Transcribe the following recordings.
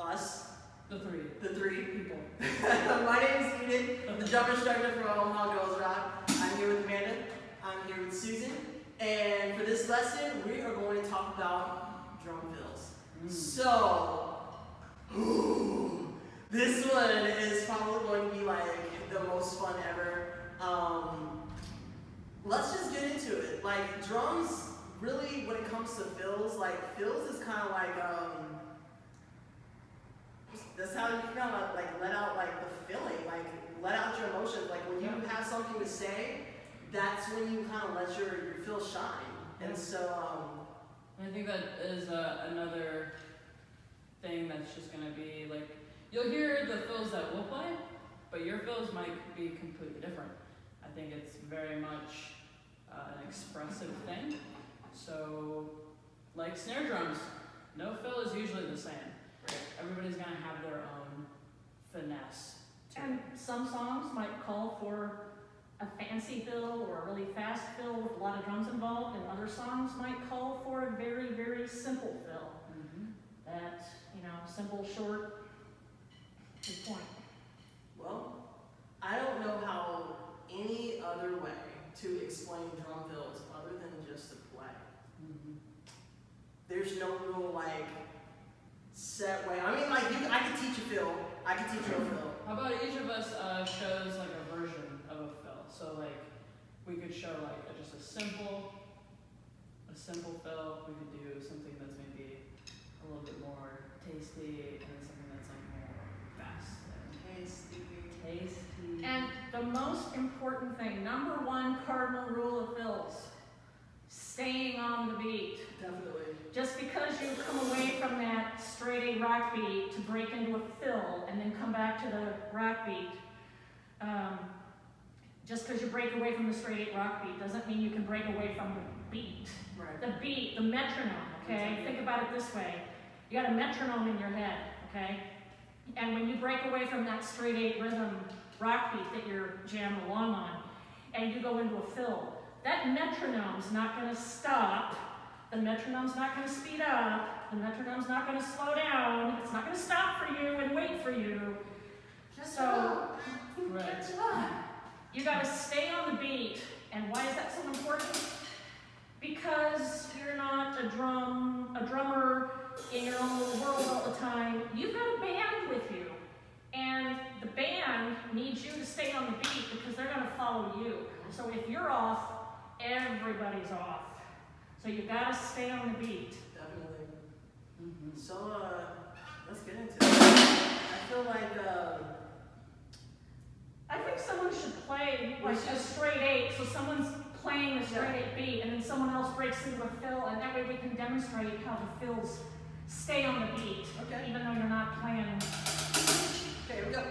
us, The three. the three. People. My name is Eden, the jump instructor from Omaha Girls Rock. I'm here with Amanda. I'm here with Susan. And for this lesson, we are going to talk about drum fills. So, this one is probably going to be like the most fun ever. Let's just get into it. Like drums, really, when it comes to fills, like fills is kind of like that's how you kind of like let out like the feeling, like let out your emotions. Like when you have something to say, that's when you kind of let your feel shine. And so, I think that is another thing that's just gonna be like, you'll hear the fills that we'll play, but your fills might be completely different. I think it's very much an expressive thing. So, like snare drums, no fill is usually the same. Everybody's gonna have their own finesse. And some songs might call for a fancy fill or a really fast fill with a lot of drums involved, and other songs might call for a very, very simple fill. That, simple, short, good point. well, I don't know how any other way to explain drum fills other than just to play. There's no real like set way. I mean, like I could teach a fill. I could teach you a fill. How about each of us shows like a version of a fill? So like we could show like just a simple fill. We could do something that's maybe a little bit more tasty, and then something that's like more fast. Tasty. And the most important thing, number one cardinal rule of fills, staying on the beat. Definitely. Just because you come away from that straight A rock beat to break into a fill and then come back to the rock beat, just because you break away from the straight A rock beat doesn't mean you can break away from the beat. Right. The beat, the metronome, okay? Think about it this way. You got a metronome in your head, okay? And when you break away from that straight 8 rhythm rock beat that you're jamming along on, and you go into a fill, that metronome's not going to stop. The metronome's not going to speed up. The metronome's not going to slow down. It's not going to stop for you and wait for you. So, you got to stay on the beat. And why is that so important? Because you're not a drummer in your own little world all the time. You've got a band with you. And the band needs you to stay on the beat because they're going to follow you. So if you're off, everybody's off. So you gotta stay on the beat. Definitely. So let's get into it. I feel like I think someone should play like a straight 8, so someone's playing a straight 8 beat, and then someone else breaks into a fill, and that way we can demonstrate how the fills stay on the beat, even though you're not playing. Okay, here we go.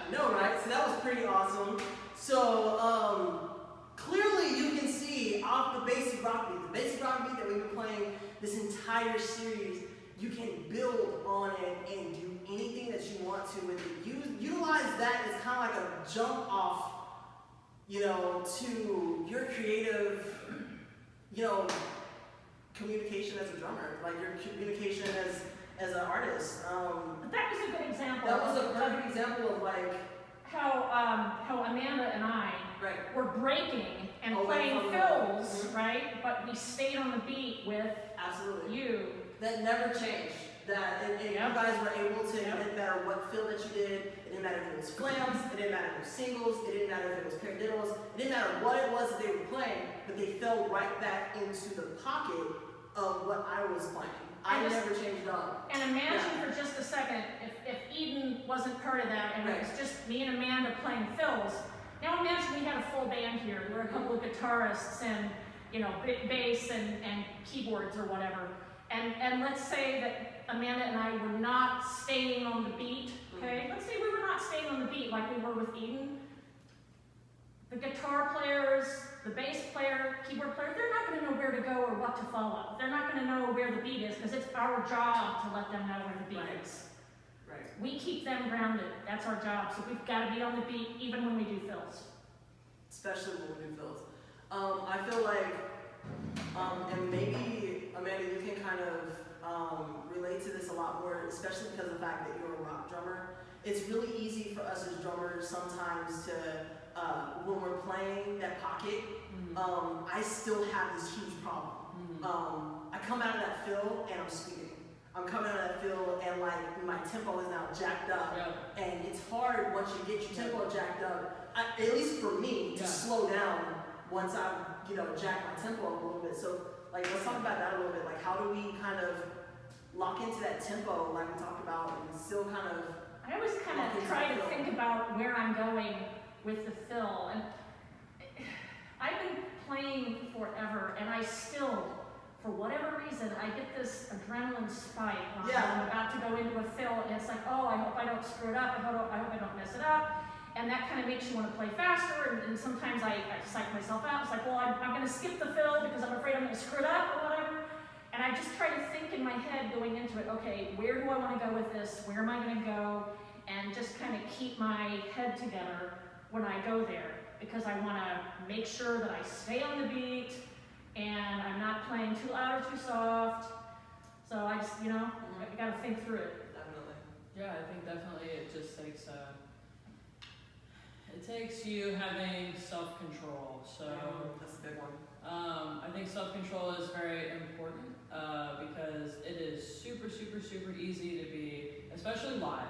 I know, right? So that was pretty awesome. So clearly you can see off the basic rock beat that we've been playing this entire series, you can build on it and do anything that you want to with it. Utilize that as kind of like a jump off, you know, to your creative, you know, communication as a drummer, like your communication as an artist. That was a good example. That was a perfect example of like how Amanda and I right. were breaking and Away playing from the- fills, Mhm. right? But we stayed on the beat with Absolutely. you. That never changed. That and Yep. you guys were able to. Yep. It didn't matter what fill that you did. It didn't matter if it was flams. It didn't matter if it was singles. It didn't matter if it was paradiddles. It didn't matter what it was that they were playing. But they fell right back into the pocket of what I was playing. I And just- never changed up. And imagine for just a second if Eden wasn't part of that and it was just me and Amanda playing fills. Now imagine we had a full band here. There were a couple of guitarists and, you know, bass and keyboards or whatever. And let's say that Amanda and I were not staying on the beat, okay? Let's say we were not staying on the beat like we were with Eden. The guitar players, the bass player, keyboard player, they're not going to know where to go or what to follow. They're not going to know where the beat is because it's our job to let them know where the beat Right. is. Right. We keep them grounded. That's our job. So we've got to be on the beat even when we do fills. Especially when we do fills. I feel like, and maybe Amanda, you can kind of relate to this a lot more, especially because of the fact that you're a rock drummer. It's really easy for us as drummers sometimes to, when we're playing that pocket, I still have this huge problem. I come out of that fill and I'm speeding. I'm coming out of that fill and like my tempo is now jacked up. Yeah. And it's hard once you get your tempo jacked up, at least for me, to Yeah. slow down once I've, you know, jacked my tempo up a little bit. So like let's talk about that a little bit. Like how do we kind of lock into that tempo like we talked about and still kind of I always kind of try to think about where I'm going with the fill. And I've been playing forever and I still, for whatever reason, I get this adrenaline spike when I'm about to go into a fill, and it's like, oh, I hope I don't screw it up, I hope I don't mess it up, and that kind of makes you want to play faster, and sometimes I psych myself out. It's like, well, I'm going to skip the fill because I'm afraid I'm going to screw it up or whatever, and I just try to think in my head going into it, okay, where do I want to go with this, where am I going to go, and just kind of keep my head together when I go there, because I want to make sure that I stay on the beat, and I'm not playing too loud or too soft. So I just, you know, I gotta think through it. definitely. Yeah, I think definitely it just takes it takes you having self-control. So That's a big one. I think self-control is very important because it is super, super, super easy to be, especially live,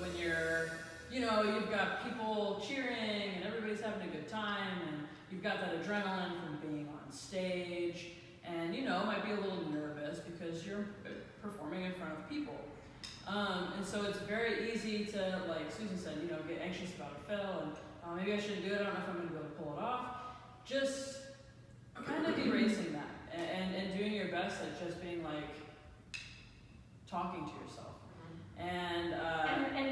when you're, you know, you've got people cheering and everybody's having a good time and you've got that adrenaline from being on stage and, you know, might be a little nervous because you're performing in front of people. And so it's very easy to, like Susan said, you know, get anxious about a fill and maybe I shouldn't do it, I don't know if I'm going to be able to pull it off. Just kind of erasing that and doing your best at just being like talking to yourself. And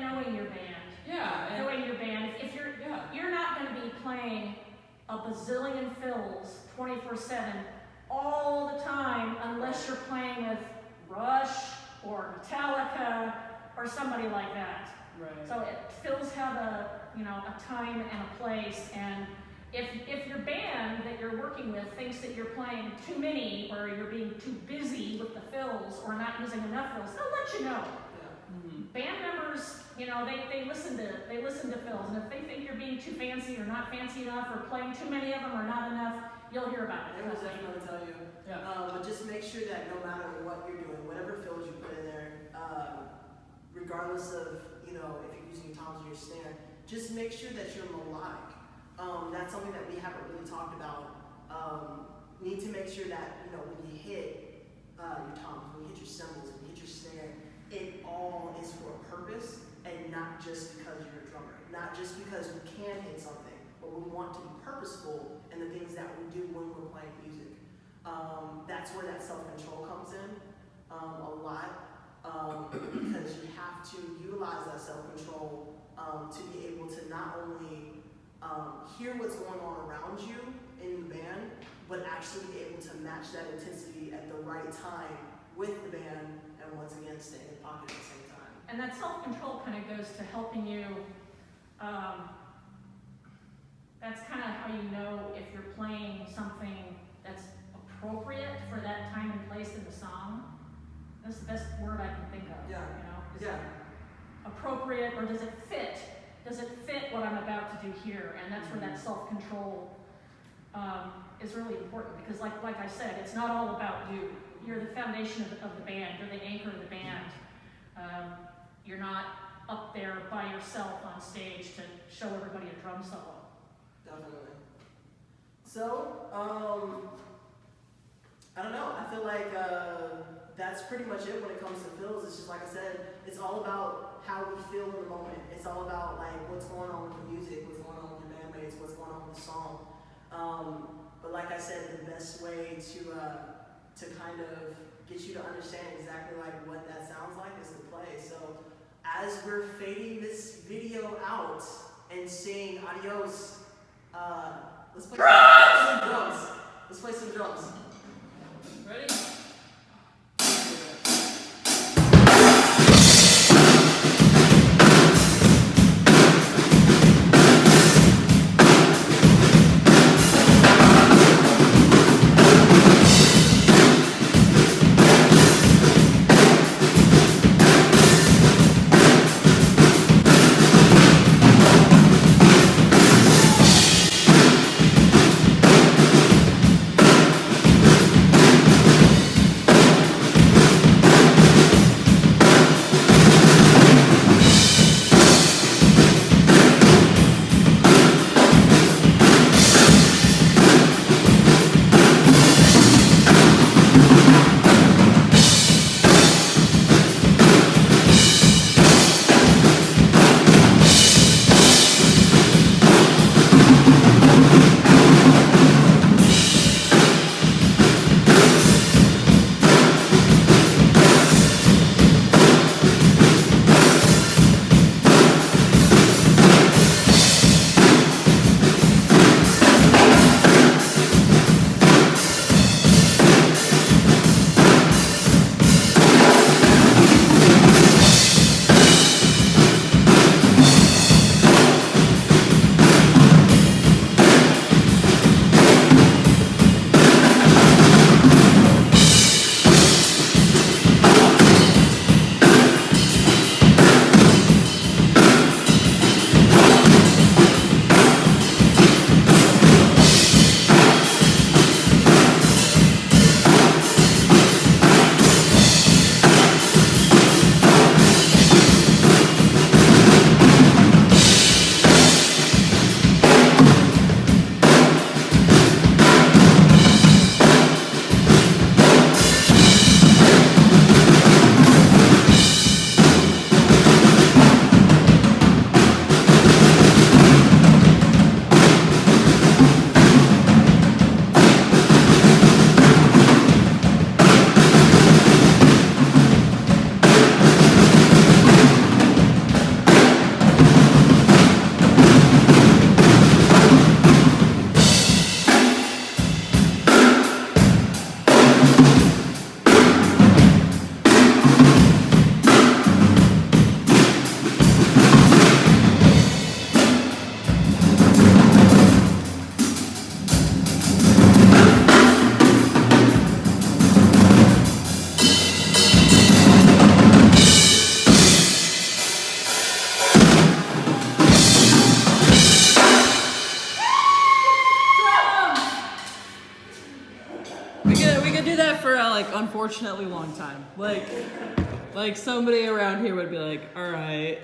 knowing your band. yeah, and, Knowing your band. If you're not going to be playing a bazillion fills 24/7 all the time unless you're playing with Rush or Metallica or somebody like that. right. So fills have a time and a place, and if your band that you're working with thinks that you're playing too many or you're being too busy with the fills or not using enough fills, they'll let you know. Band members, you know, they listen to fills, and if they think you're being too fancy or not fancy enough or playing too many of them or not enough, you'll hear about it. They will definitely tell you. Yeah. But just make sure that no matter what you're doing, whatever fills you put in there, regardless of, you know, if you're using your toms or your snare, just make sure that you're melodic. That's something that we haven't really talked about. Need to make sure that, you know, when you hit your toms, when you hit your cymbals, when you hit your snare, it all is for a purpose and not just because you're a drummer. Not just because we can hit something, but we want to be purposeful in the things that we do when we're playing music. That's where that self-control comes in a lot, because you have to utilize that self-control to be able to not only hear what's going on around you in the band, but actually be able to match that intensity at the right time with the band, and once again, stay in the pocket at the same time. And that self-control kind of goes to helping you, that's kind of how you know if you're playing something that's appropriate for that time and place in the song. That's the best word I can think of, Yeah. you know? Is Yeah. it appropriate, or does it fit? Does it fit what I'm about to do here? And that's where that self-control is really important, because like I said, it's not all about you. You're the foundation of the band. You're the anchor of the band. You're not up there by yourself on stage to show everybody a drum solo. Definitely. So, I don't know. I feel like that's pretty much it when it comes to fills. It's just like I said, it's all about how we feel in the moment. It's all about like what's going on with the music, what's going on with your bandmates, what's going on with the song. But like I said, the best way to kind of get you to understand exactly like what that sounds like is to play. So as we're fading this video out and saying adios, let's play some drums. Let's play some drums. Ready? Unfortunately long time. Like somebody around here would be like, all right.